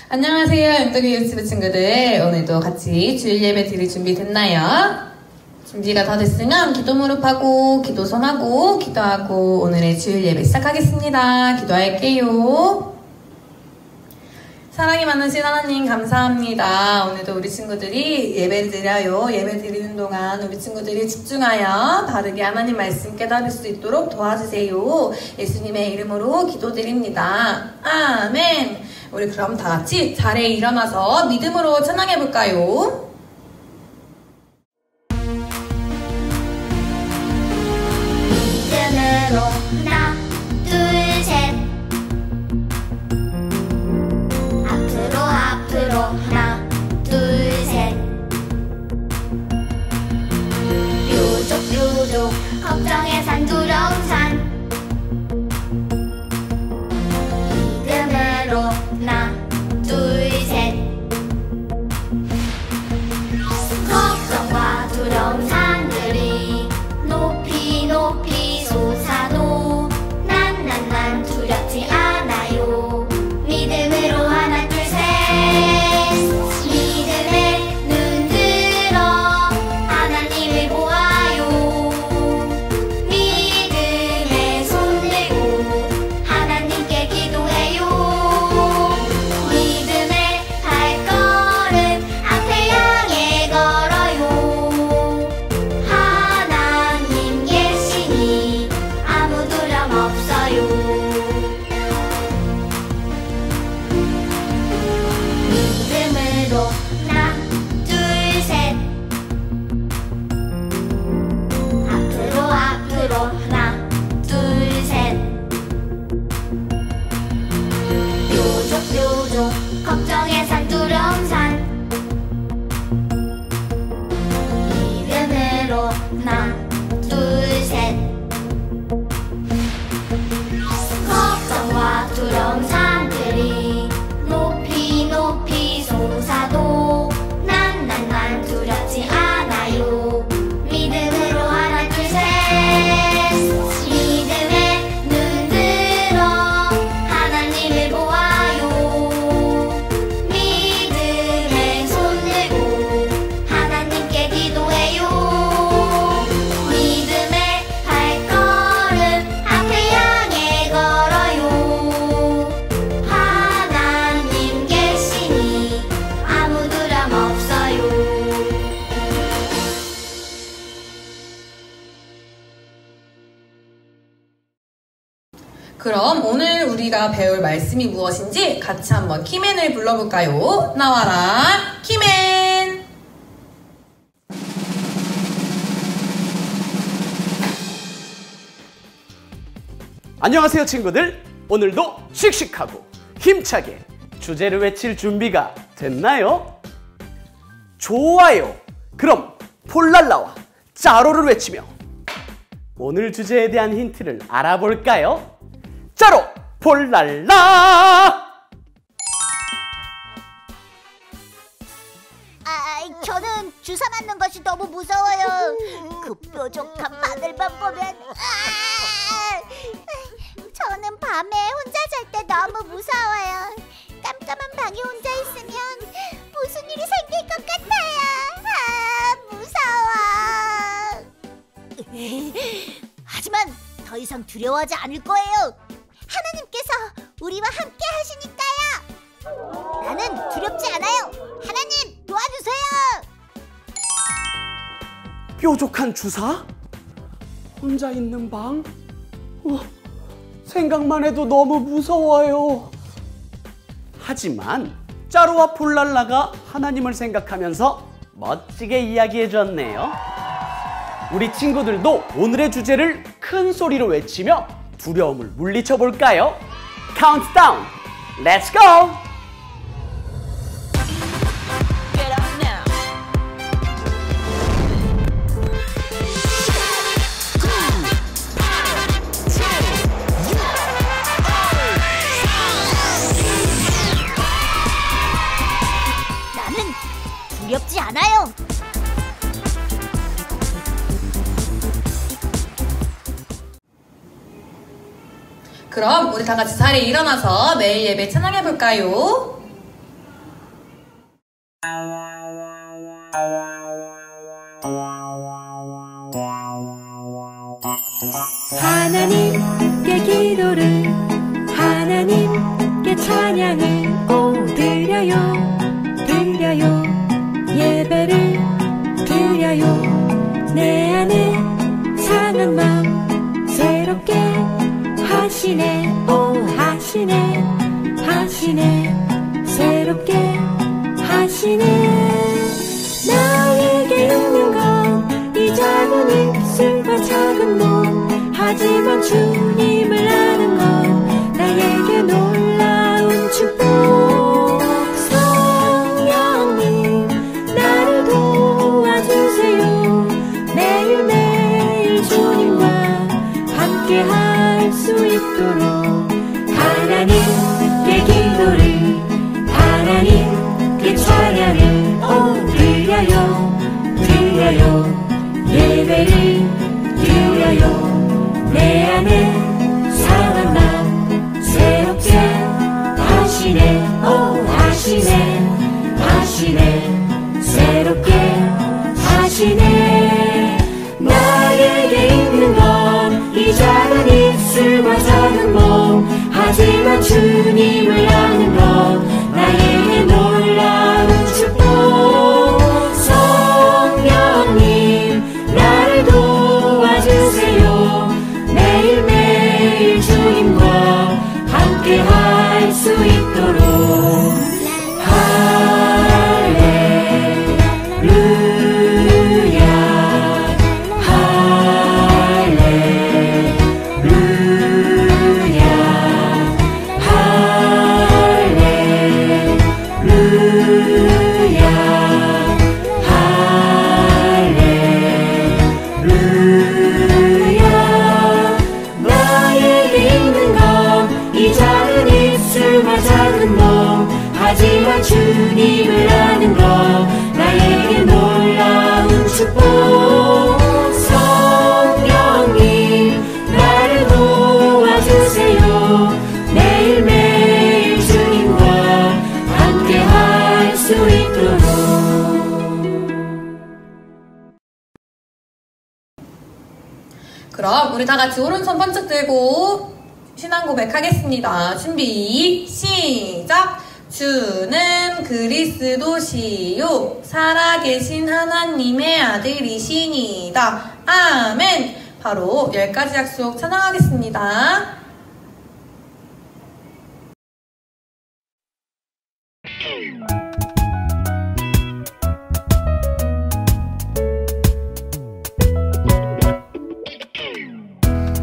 안녕하세요, 영덕이 유튜브 친구들. 오늘도 같이 주일 예배 드릴 준비 됐나요? 준비가 다 됐으면 기도 무릎하고 기도선하고 기도하고 오늘의 주일 예배 시작하겠습니다. 기도할게요. 사랑이 많으신 하나님 감사합니다. 오늘도 우리 친구들이 예배 드려요. 예배 드리는 동안 우리 친구들이 집중하여 바르게 하나님 말씀 깨달을 수 있도록 도와주세요. 예수님의 이름으로 기도드립니다. 아멘. 우리 그럼 다 같이 자리에 일어나서 믿음으로 찬양해볼까요? 믿음으로 하나 둘 셋 앞으로 하나 둘 셋 뾰족 걱정의 산 두려운 산 믿음으로 하나 둘 셋 걱정과 두려운 산들이 높이 솟아도 난 두렵지 않아요. 믿음으로 하나 둘 셋 믿음에 눈 들어 하나님을 보아요. 믿음에 손 들고 하나님께 기도해요. 믿음의 발걸음 앞에 향해 걸어요. 하나님 계시니 아무 두려움 없어요. 믿음으로 하나 둘 셋 앞으로 하나 둘 셋 뾰족 걱정의 산 두려운 산 믿음으로 하나 둘 셋 걱정과 두려운 산들이 높이 솟아도 난 두렵지 않아요. 믿음으로 하나 둘 셋 믿음에 눈 들어 하나님을 보아요. 믿음에 손 들고 하나님께 기도해요. 믿음의 발걸음 앞에 향해 걸어요. 하나님 계시니 아무 두려움 없어요. 그럼 오늘 우리가 배울 말씀이 무엇인지 같이 한번 키맨을 불러볼까요? 나와라, 키맨! 안녕하세요 친구들. 오늘도 씩씩하고 힘차게 주제를 외칠 준비가 됐나요? 좋아요. 그럼 폴랄라와 짜로를 외치며 오늘 주제에 대한 힌트를 알아볼까요? 짜로 폴랄라. 저는 주사 맞는 것이 너무 무서워요. 그 뾰족한 바늘만 보면 저는 밤에 혼자 잘 때 너무 무서워요. 깜깜한 방에 혼자 있으면 무슨 일이 생길 것 같아요. 무서워. 하지만 더 이상 두려워하지 않을 거예요. 하나님께서 우리와 함께 하시니까요. 나는 두렵지 않아요. 하나님 도와주세요. 뾰족한 주사? 혼자 있는 방? 생각만 해도 너무 무서워요. 하지만 짜루와 폴랄라가 하나님을 생각하면서 멋지게 이야기해 줬네요. 우리 친구들도 오늘의 주제를 큰 소리로 외치며 두려움을 물리쳐 볼까요? 카운트다운! 렛츠 고! 나는 두렵지 않아요. 그럼 우리 다 같이 자리에 일어나서 매일 예배 찬양해볼까요? 하나님께 기도를 하나님께 찬양을 드려요 드려요 예배를 드려요 내 안에 상한 마음 새롭게 하시네 하시네 하시네 새롭게 하시네 나에게 있는 건 이 작은 입술과 작은 몸 하지만 주님을 아는 건 나에게 놀라운 축복 성령님 나를 도와주세요 매일매일 주님과 함께 할 수 있도록 하나님께 기도를 하나님께 찬양을 드려요 드려요 예배를 드려요 내 안에 상한 마음 새롭게 하시네 하시네 하시네 새롭게 하시네 나에게 있는 건 이 작은 입술과 작은 몸 하지만 주님을 아는 건 나에게 놀라운 축복 성령님 나를 도와주세요 매일매일 주님과 함께 할 수 있도록 하지만 주님을 아는 건 나에게 놀라운 축복 성령님 나를 도와주세요 매일매일 주님과 함께 할 수 있도록 그럼 우리 다 같이 오른손 번쩍 들고 신앙 고백하겠습니다. 준비 시작. 주는 그리스도시요 살아계신 하나님의 아들이시니다. 아멘. 바로 10가지 약속 찬양하겠습니다.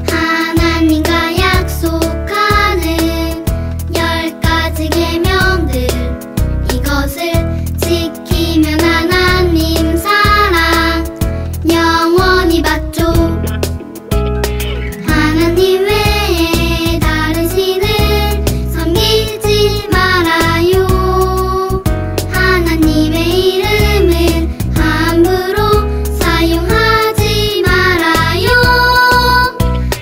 하나님과 약속하는 10가지 계명들 이것을 지키면 하나님 사랑 영원히 받죠. 하나님 외에 다른 신을 섬기지 말아요. 하나님의 이름을 함부로 사용하지 말아요.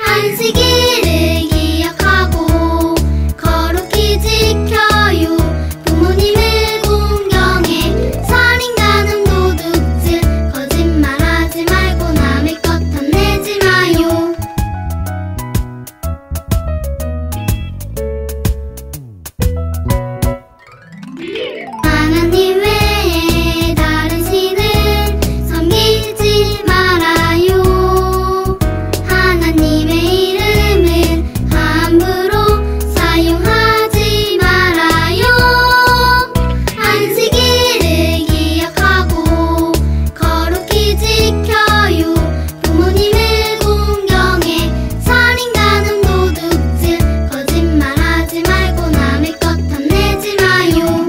안식일을 기억하고 거룩히 지켜요. 부모님을 공경해 살인 간음 도둑질 거짓말하지 말고 남의 것 탐내지 마요. 하나님 외에 다른 신을 섬기지 말아요. 하나님의 이름을 함부로 사용하지 말아요. 안식일을 기억하고 거룩히 지켜요. 부모님을 공경해 살인 간음 도둑질 거짓말하지 말고 남의 것 탐내지 마요.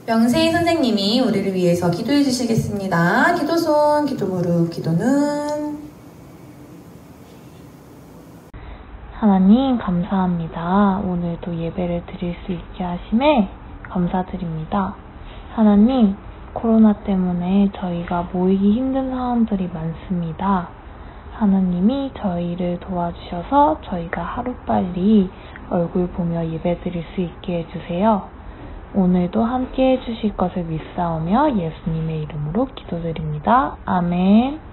명세희 선생님이 우리를 위해서 기도해 주시겠습니다. 기도손, 기도무릎, 기도눈. 하나님 감사합니다. 오늘도 예배를 드릴 수 있게 하심에 감사드립니다. 하나님 코로나 때문에 저희가 모이기 힘든 상황들이 많습니다. 하나님이 저희를 도와주셔서 저희가 하루빨리 얼굴 보며 예배드릴 수 있게 해주세요. 오늘도 함께 해주실 것을 믿사오며 예수님의 이름으로 기도드립니다. 아멘.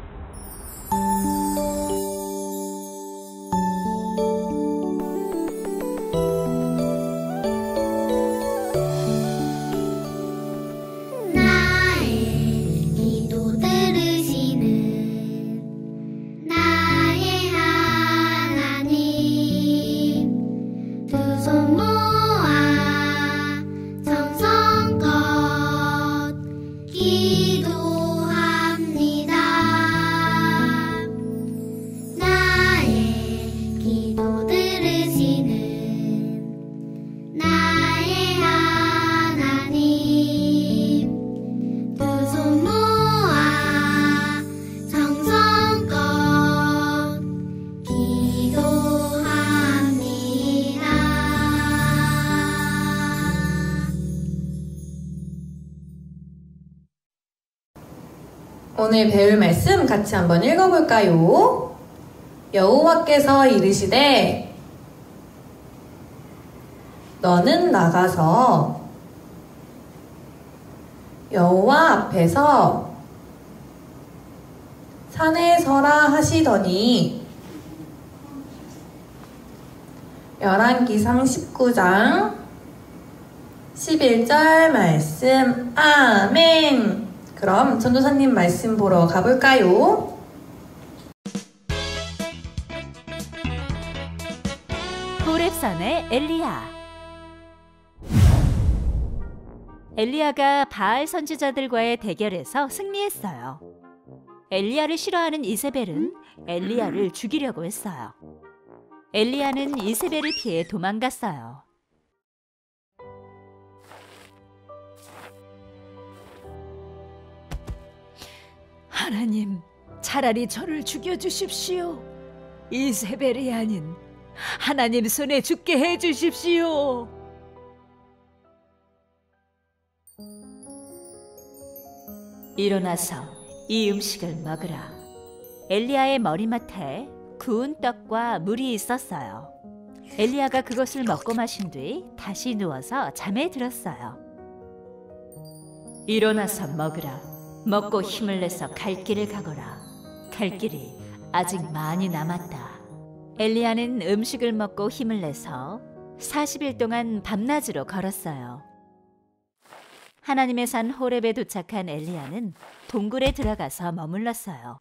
오늘 배울 말씀 같이 한번 읽어볼까요? 여호와께서 이르시되 너는 나가서 여호와 앞에서 산에 서라 하시더니 열왕기상 19장 11절 말씀. 아멘. 그럼 전도사님 말씀 보러 가볼까요? 호렙산의 엘리야. 엘리야가 바알 선지자들과의 대결에서 승리했어요. 엘리야를 싫어하는 이세벨은 엘리야를 죽이려고 했어요. 엘리야는 이세벨을 피해 도망갔어요. 하나님, 차라리 저를 죽여주십시오. 이세벨이 아닌 하나님 손에 죽게 해주십시오. 일어나서 이 음식을 먹으라. 엘리야의 머리맡에 구운 떡과 물이 있었어요. 엘리야가 그것을 먹고 마신 뒤 다시 누워서 잠에 들었어요. 일어나서 먹으라. 먹고 힘을 내서 갈 길을 가거라. 갈 길이 아직 많이 남았다. 엘리야는 음식을 먹고 힘을 내서 40일 동안 밤낮으로 걸었어요. 하나님의 산 호렙에 도착한 엘리야는 동굴에 들어가서 머물렀어요.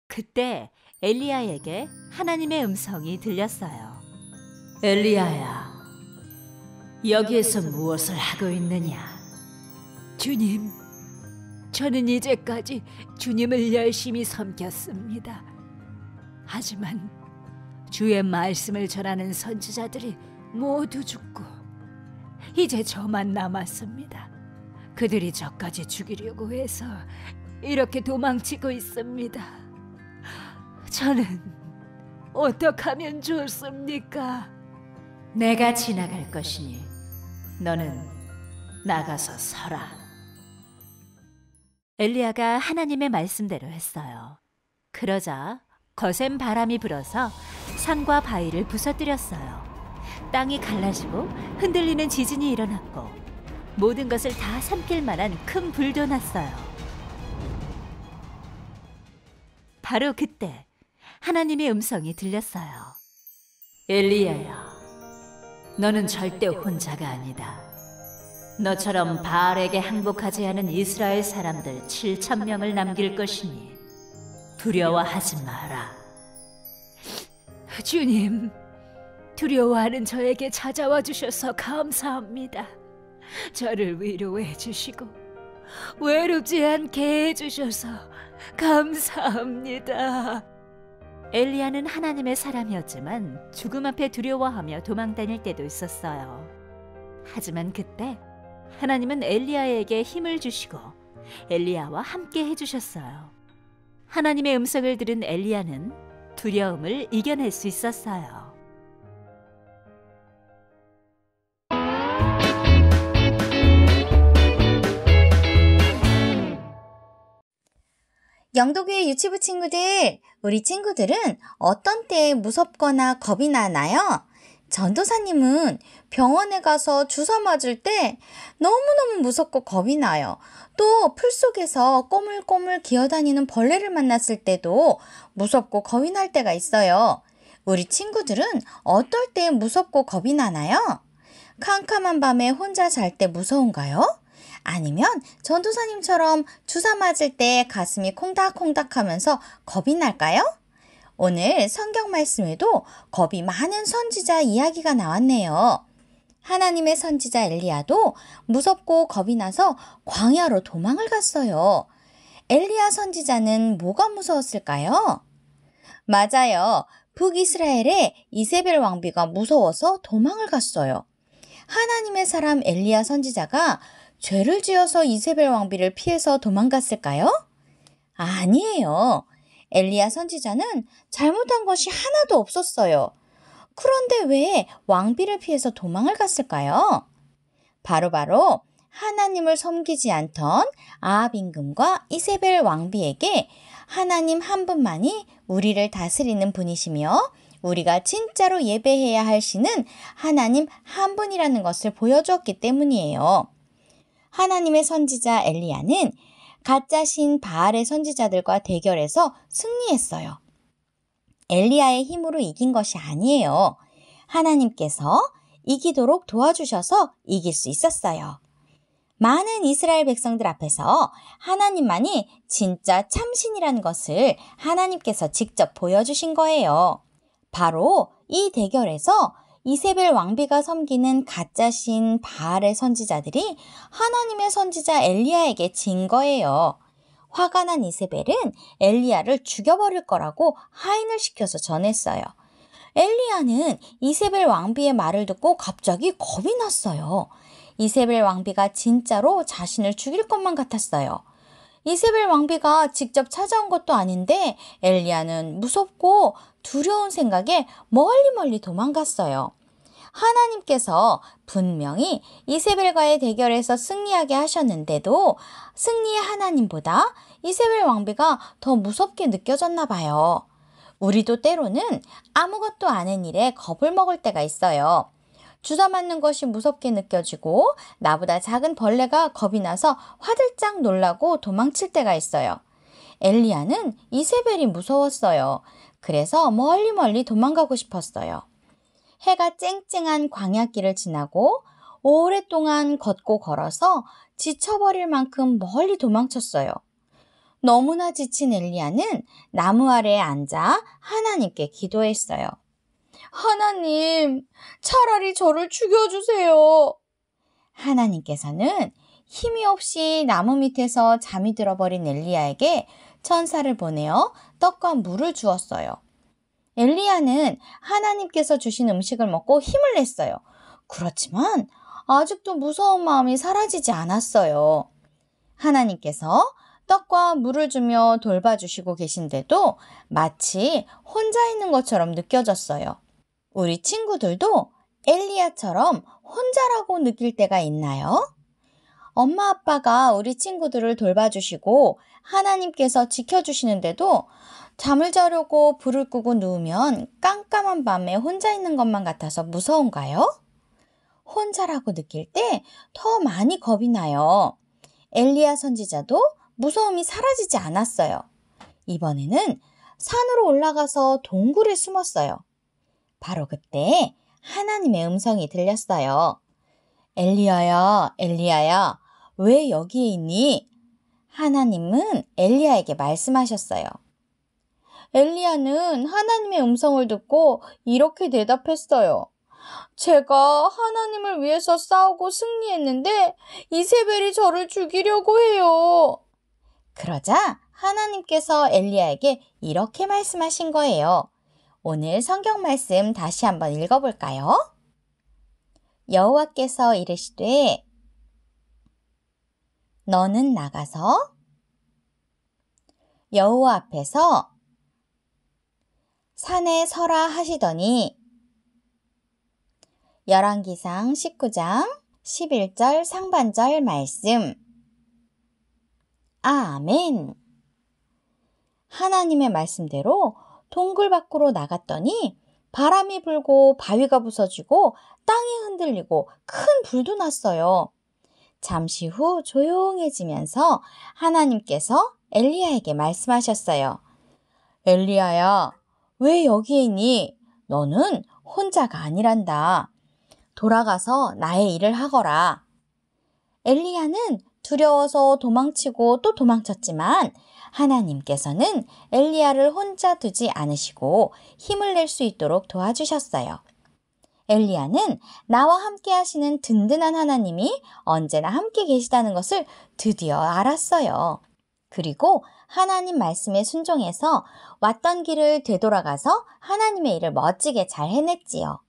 그때 엘리야에게 하나님의 음성이 들렸어요. 엘리야야, 여기에서 무엇을 하고 있느냐? 주님, 저는 이제까지 주님을 열심히 섬겼습니다. 하지만 주의 말씀을 전하는 선지자들이 모두 죽고 이제 저만 남았습니다. 그들이 저까지 죽이려고 해서 이렇게 도망치고 있습니다. 저는 어떻게 하면 좋습니까? 내가 지나갈 것이니 너는 나가서 서라. 엘리야가 하나님의 말씀대로 했어요. 그러자 거센 바람이 불어서 산과 바위를 부서뜨렸어요. 땅이 갈라지고 흔들리는 지진이 일어났고 모든 것을 다 삼킬 만한 큰 불도 났어요. 바로 그때 하나님의 음성이 들렸어요. 엘리야야, 너는 절대 혼자가 아니다. 너처럼 바알에게 항복하지 않은 이스라엘 사람들 7,000명을 남길 것이니 두려워하지 마라. 주님, 두려워하는 저에게 찾아와 주셔서 감사합니다. 저를 위로해 주시고 외롭지 않게 해주셔서 감사합니다. 엘리야는 하나님의 사람이었지만 죽음 앞에 두려워하며 도망다닐 때도 있었어요. 하지만 그때 하나님은 엘리야에게 힘을 주시고 엘리야와 함께 해주셨어요. 하나님의 음성을 들은 엘리야는 두려움을 이겨낼 수 있었어요. 영도교회 유치부 친구들, 우리 친구들은 어떤 때에 무섭거나 겁이 나나요? 전도사님은 병원에 가서 주사 맞을 때 너무너무 무섭고 겁이 나요. 또 풀 속에서 꼬물꼬물 기어다니는 벌레를 만났을 때도 무섭고 겁이 날 때가 있어요. 우리 친구들은 어떨 때 무섭고 겁이 나나요? 캄캄한 밤에 혼자 잘 때 무서운가요? 아니면 전도사님처럼 주사 맞을 때 가슴이 콩닥콩닥 하면서 겁이 날까요? 오늘 성경 말씀에도 겁이 많은 선지자 이야기가 나왔네요. 하나님의 선지자 엘리야도 무섭고 겁이 나서 광야로 도망을 갔어요. 엘리야 선지자는 뭐가 무서웠을까요? 맞아요. 북이스라엘의 이세벨 왕비가 무서워서 도망을 갔어요. 하나님의 사람 엘리야 선지자가 죄를 지어서 이세벨 왕비를 피해서 도망갔을까요? 아니에요. 엘리야 선지자는 잘못한 것이 하나도 없었어요. 그런데 왜 왕비를 피해서 도망을 갔을까요? 바로 하나님을 섬기지 않던 아합 임금과 이세벨 왕비에게 하나님 한 분만이 우리를 다스리는 분이시며 우리가 진짜로 예배해야 할 신은 하나님 한 분이라는 것을 보여주었기 때문이에요. 하나님의 선지자 엘리야는 가짜 신 바알의 선지자들과 대결해서 승리했어요. 엘리야의 힘으로 이긴 것이 아니에요. 하나님께서 이기도록 도와주셔서 이길 수 있었어요. 많은 이스라엘 백성들 앞에서 하나님만이 진짜 참신이라는 것을 하나님께서 직접 보여주신 거예요. 바로 이 대결에서 이세벨 왕비가 섬기는 가짜신 바알의 선지자들이 하나님의 선지자 엘리야에게 진 거예요. 화가 난 이세벨은 엘리야를 죽여버릴 거라고 하인을 시켜서 전했어요. 엘리야는 이세벨 왕비의 말을 듣고 갑자기 겁이 났어요. 이세벨 왕비가 진짜로 자신을 죽일 것만 같았어요. 이세벨 왕비가 직접 찾아온 것도 아닌데 엘리야는 무섭고 두려운 생각에 멀리 도망갔어요. 하나님께서 분명히 이세벨과의 대결에서 승리하게 하셨는데도 승리의 하나님보다 이세벨 왕비가 더 무섭게 느껴졌나 봐요. 우리도 때로는 아무것도 아닌 일에 겁을 먹을 때가 있어요. 주사 맞는 것이 무섭게 느껴지고 나보다 작은 벌레가 겁이 나서 화들짝 놀라고 도망칠 때가 있어요. 엘리야는 이세벨이 무서웠어요. 그래서 멀리 도망가고 싶었어요. 해가 쨍쨍한 광야길을 지나고 오랫동안 걷고 걸어서 지쳐버릴 만큼 멀리 도망쳤어요. 너무나 지친 엘리야는 나무 아래에 앉아 하나님께 기도했어요. 하나님, 차라리 저를 죽여주세요. 하나님께서는 힘이 없이 나무 밑에서 잠이 들어버린 엘리야에게 천사를 보내어 떡과 물을 주었어요. 엘리야는 하나님께서 주신 음식을 먹고 힘을 냈어요. 그렇지만 아직도 무서운 마음이 사라지지 않았어요. 하나님께서 떡과 물을 주며 돌봐주시고 계신데도 마치 혼자 있는 것처럼 느껴졌어요. 우리 친구들도 엘리야처럼 혼자라고 느낄 때가 있나요? 엄마 아빠가 우리 친구들을 돌봐주시고 하나님께서 지켜주시는데도 잠을 자려고 불을 끄고 누우면 깜깜한 밤에 혼자 있는 것만 같아서 무서운가요? 혼자라고 느낄 때 더 많이 겁이 나요. 엘리야 선지자도 무서움이 사라지지 않았어요. 이번에는 산으로 올라가서 동굴에 숨었어요. 바로 그때 하나님의 음성이 들렸어요. 엘리야야, 엘리야야, 왜 여기에 있니? 하나님은 엘리야에게 말씀하셨어요. 엘리야는 하나님의 음성을 듣고 이렇게 대답했어요. 제가 하나님을 위해서 싸우고 승리했는데 이세벨이 저를 죽이려고 해요. 그러자 하나님께서 엘리야에게 이렇게 말씀하신 거예요. 오늘 성경 말씀 다시 한번 읽어볼까요? 여호와께서 이르시되 너는 나가서 여호와 앞에서 산에 서라 하시더니 열왕기상 19장 11절 상반절 말씀. 아멘. 하나님의 말씀대로 동굴 밖으로 나갔더니 바람이 불고 바위가 부서지고 땅이 흔들리고 큰 불도 났어요. 잠시 후 조용해지면서 하나님께서 엘리야에게 말씀하셨어요. 엘리야야, 왜 여기 있니? 너는 혼자가 아니란다. 돌아가서 나의 일을 하거라. 엘리야는 두려워서 도망치고 또 도망쳤지만 하나님께서는 엘리야를 혼자 두지 않으시고 힘을 낼 수 있도록 도와주셨어요. 엘리야는 나와 함께 하시는 든든한 하나님이 언제나 함께 계시다는 것을 드디어 알았어요. 그리고 하나님 말씀에 순종해서 왔던 길을 되돌아가서 하나님의 일을 멋지게 잘 해냈지요.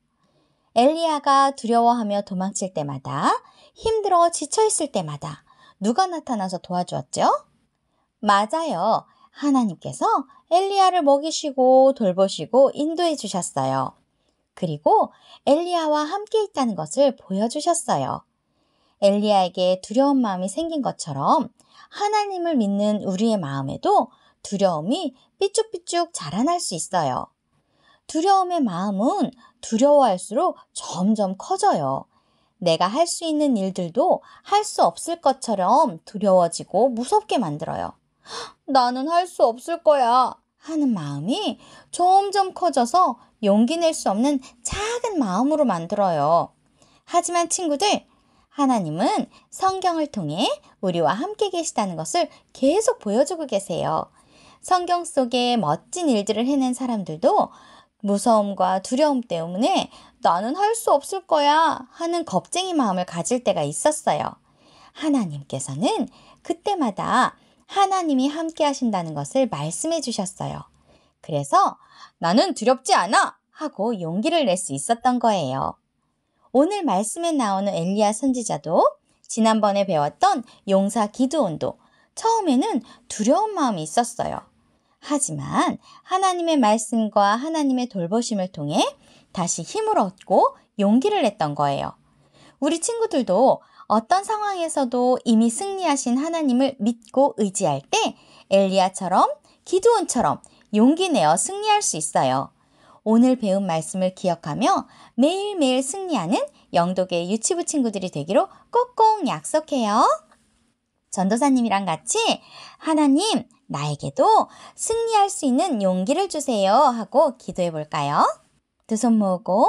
엘리야가 두려워하며 도망칠 때마다, 힘들어 지쳐있을 때마다 누가 나타나서 도와주었죠? 맞아요. 하나님께서 엘리야를 먹이시고 돌보시고 인도해 주셨어요. 그리고 엘리야와 함께 있다는 것을 보여주셨어요. 엘리야에게 두려운 마음이 생긴 것처럼 하나님을 믿는 우리의 마음에도 두려움이 삐쭉삐쭉 자라날 수 있어요. 두려움의 마음은 두려워할수록 점점 커져요. 내가 할 수 있는 일들도 할 수 없을 것처럼 두려워지고 무섭게 만들어요. 나는 할 수 없을 거야 하는 마음이 점점 커져서 용기 낼 수 없는 작은 마음으로 만들어요. 하지만 친구들, 하나님은 성경을 통해 우리와 함께 계시다는 것을 계속 보여주고 계세요. 성경 속에 멋진 일들을 해낸 사람들도 무서움과 두려움 때문에 나는 할 수 없을 거야 하는 겁쟁이 마음을 가질 때가 있었어요. 하나님께서는 그때마다 하나님이 함께 하신다는 것을 말씀해 주셨어요. 그래서 나는 두렵지 않아 하고 용기를 낼 수 있었던 거예요. 오늘 말씀에 나오는 엘리야 선지자도 지난번에 배웠던 용사 기드온도 처음에는 두려운 마음이 있었어요. 하지만 하나님의 말씀과 하나님의 돌보심을 통해 다시 힘을 얻고 용기를 냈던 거예요. 우리 친구들도 어떤 상황에서도 이미 승리하신 하나님을 믿고 의지할 때 엘리야처럼 기드온처럼 용기 내어 승리할 수 있어요. 오늘 배운 말씀을 기억하며 매일매일 승리하는 영독의 유치부 친구들이 되기로 꼭꼭 약속해요. 전도사님이랑 같이 하나님, 나에게도 승리할 수 있는 용기를 주세요 하고 기도해 볼까요? 두 손 모으고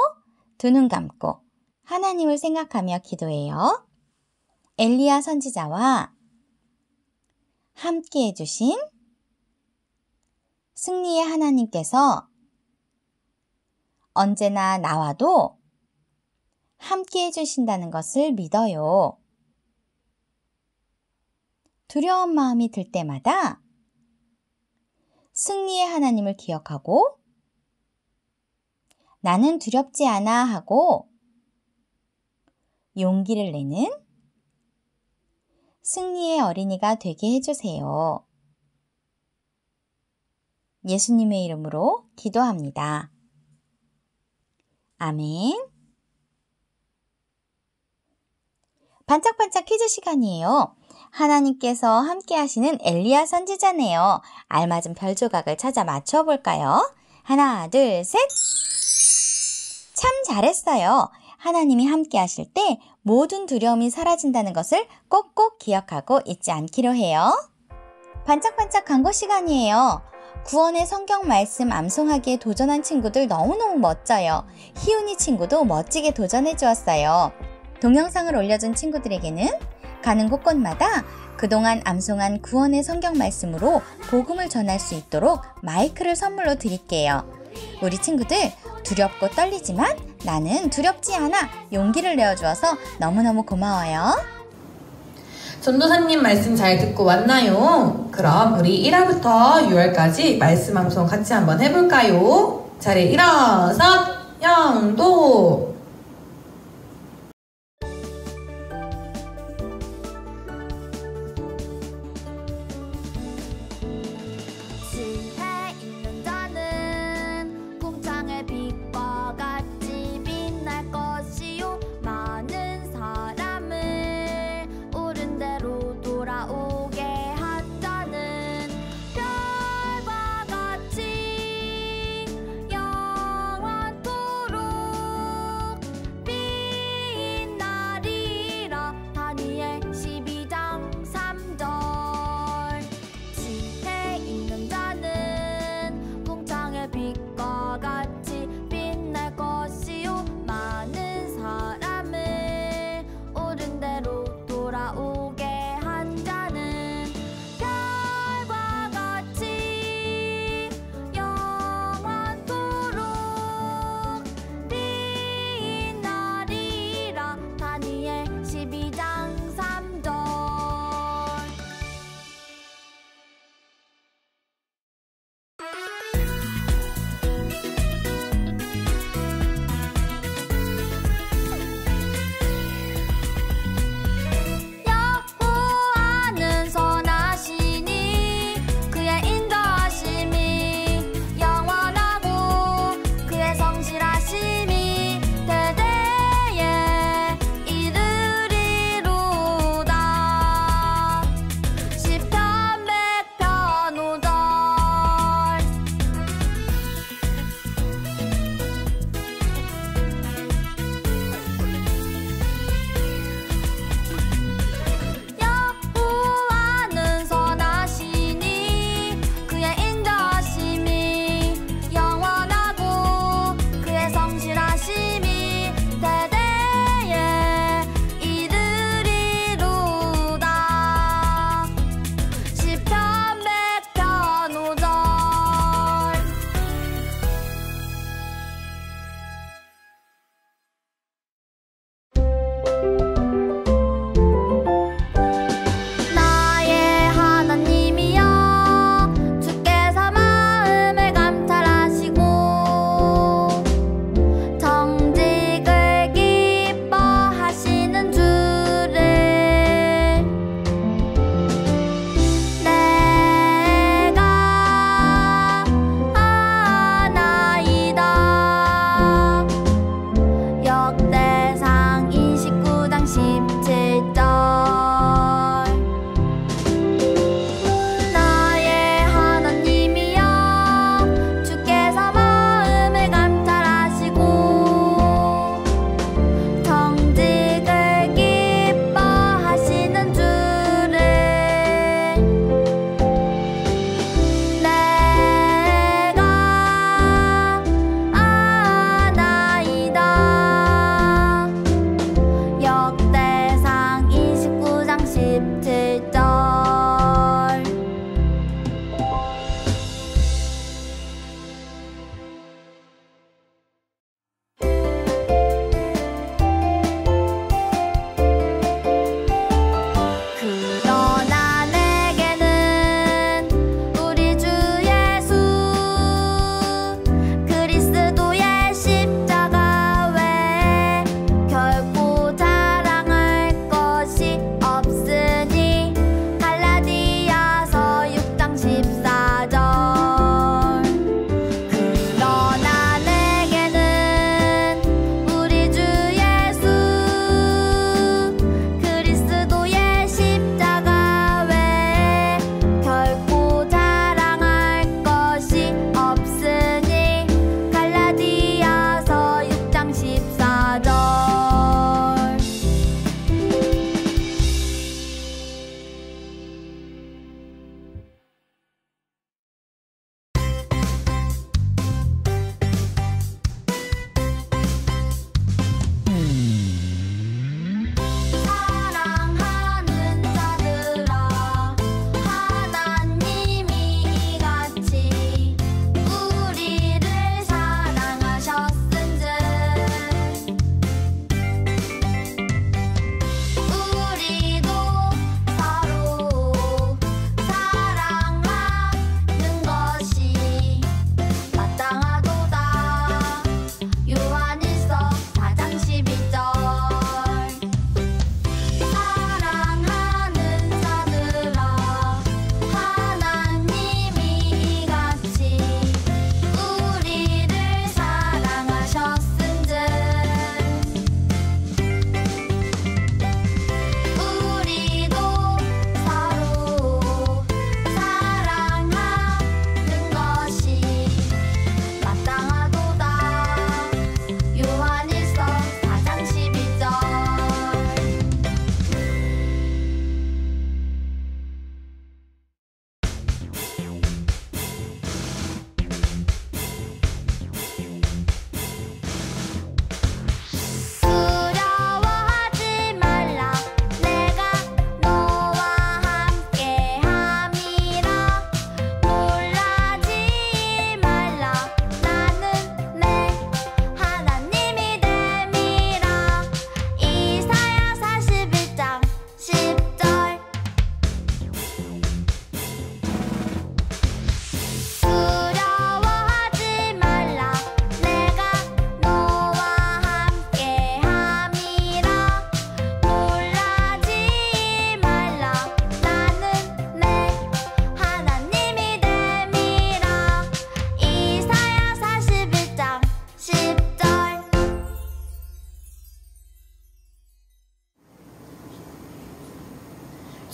두 눈 감고 하나님을 생각하며 기도해요. 엘리야 선지자와 함께 해주신 승리의 하나님께서 언제나 나와도 함께 해주신다는 것을 믿어요. 두려운 마음이 들 때마다 승리의 하나님을 기억하고 나는 두렵지 않아 하고 용기를 내는 승리의 어린이가 되게 해주세요. 예수님의 이름으로 기도합니다. 아멘. 반짝반짝 퀴즈 시간이에요. 하나님께서 함께 하시는 엘리야 선지자네요. 알맞은 별 조각을 찾아 맞춰볼까요? 하나, 둘, 셋! 참 잘했어요. 하나님이 함께 하실 때 모든 두려움이 사라진다는 것을 꼭꼭 기억하고 잊지 않기로 해요. 반짝반짝 광고 시간이에요. 구원의 성경 말씀 암송하기에 도전한 친구들 너무너무 멋져요. 희훈이 친구도 멋지게 도전해 주었어요. 동영상을 올려준 친구들에게는 가는 곳곳마다 그동안 암송한 구원의 성경 말씀으로 복음을 전할 수 있도록 마이크를 선물로 드릴게요. 우리 친구들 두렵고 떨리지만 나는 두렵지 않아 용기를 내어주어서 너무너무 고마워요. 전도사님 말씀 잘 듣고 왔나요? 그럼 우리 1화부터 6월까지 말씀 암송 같이 한번 해볼까요? 자리에 일어서 영도 돌아오게 한다는 별과 12장 3절. 여호와는 선하시니 그의 인도하심이 영원하고 그의 성실하심이 대대에 이르리로다.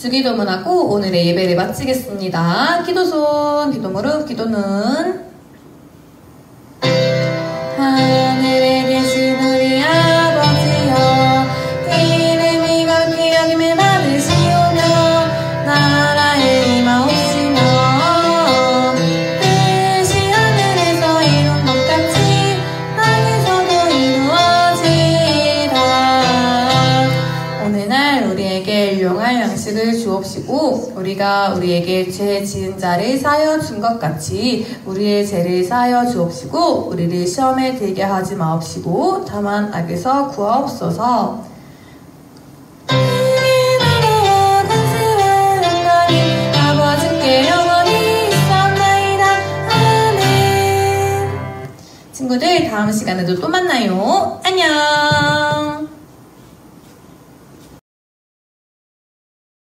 주기도문하고 오늘의 예배를 마치겠습니다. 기도손, 기도무릎, 기도는 하늘에 계신 우리 아버지여, 이름이 거룩히 여김을 받으시오며 나라의 임하옵시며 뜻이 하늘에서 이룬 것 같이 땅에서도 이루어지이다. 오늘날 우리에게 일용할 양식을 주옵시고 우리가 우리에게 죄 지은 자를 사하여 준 것 같이 우리의 죄를 사하여 주옵시고 우리를 시험에 들게 하지 마옵시고 다만 악에서 구하옵소서. 아버지께 영원히 있사옵나이다. 아멘. 친구들, 다음 시간에도 또 만나요. 안녕.